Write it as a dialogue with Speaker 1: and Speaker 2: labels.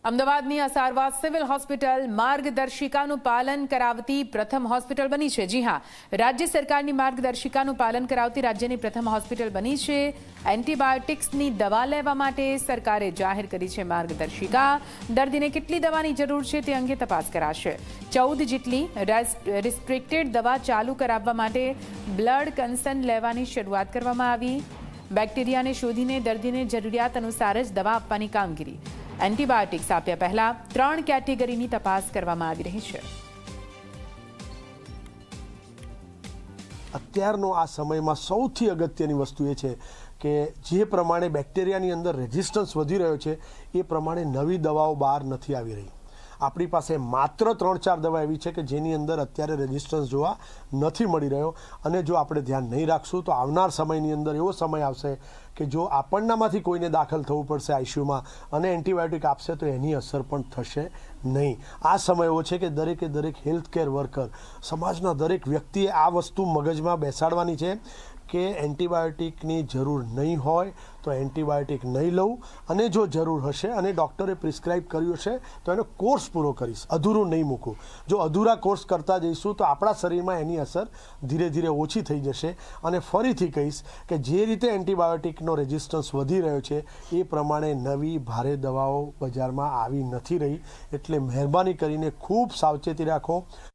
Speaker 1: અમદાવાદની Asarwa civil hospital માર્ગદર્શિકાનું પાલન કરાવતી પ્રથમ હોસ્પિટલ બની છે। જી હા, રાજ્ય સરકારની માર્ગદર્શિકાનું પાલન કરાવતી રાજ્યની પ્રથમ હોસ્પિટલ બની છે। એન્ટીબાયોટિક્સની દવા લેવા માટે સરકારે જાહેર કરી છે માર્ગદર્શિકા। દર્દીને કેટલી દવાની જરૂર છે તે અંગે તપાસ કરાશે। 14 જેટલી રિસ્ટ્રિક્ટેડ દવા ચાલુ કરાવવા માટે બ્લડ કન્સર્ન લેવાની શરૂઆત કરવામાં આવી। બેક્ટેરિયાને શોધીને દર્દીને જરૂરિયાત અનુસાર જ દવા આપવાની કામગીરી। એન્ટીબાયોટિક્સ આપ્યા પહેલા 3 કેટેગરીની તપાસ કરવામાં આવી રહી છે।
Speaker 2: અત્યારનો આ સમયમાં સૌથી અગત્યની વસ્તુ એ છે કે જે પ્રમાણે બેક્ટેરિયાની અંદર રેઝિસ્ટન્સ વધી રહ્યો છે એ પ્રમાણે નવી દવાઓ બહાર નથી આવી રહી। આપણી પાસે માત્ર 3-4 દવા એવી છે કે જેની અંદર અત્યારે રેઝિસ્ટન્સ જોવા નથી મળી રહ્યો અને જો આપણે ધ્યાન નહીં રાખશું તો આવનાર સમયની અંદર એવો સમય આવશે કે જો આપણનામાંથી કોઈને દાખલ થવું પડશે આઈસીયુમાં અને એન્ટીબાયોટિક આપશે તો એની અસર પણ થશે નહીં। આ સમય એવો છે કે દરેક હેલ્થ કેર વર્કર, સમાજના દરેક વ્યક્તિએ આ વસ્તુ મગજમાં બેસાડવાની છે કે એન્ટીબાયોટિકની જરૂર નહીં હોય તો એન્ટીબાયોટિક નહીં લઉં અને જો જરૂર હશે અને ડૉક્ટરે પ્રિસ્ક્રાઇબ કર્યું હશે તો એનો કોર્સ પૂરો કરીશ, અધૂરું નહીં મૂકું। જો અધૂરા કોર્સ કરતા જઈશું તો આપણા શરીરમાં એની અસર ધીરે ધીરે ઓછી થઈ જશે અને ફરીથી કહીશ કે જે રીતે એન્ટીબાયોટિકનો રેઝિસ્ટન્સ વધી રહ્યો છે એ પ્રમાણે નવી ભારે દવાઓ બજારમાં આવી નથી રહી, એટલે મહેરબાની કરીને ખૂબ સાવચેતી રાખો।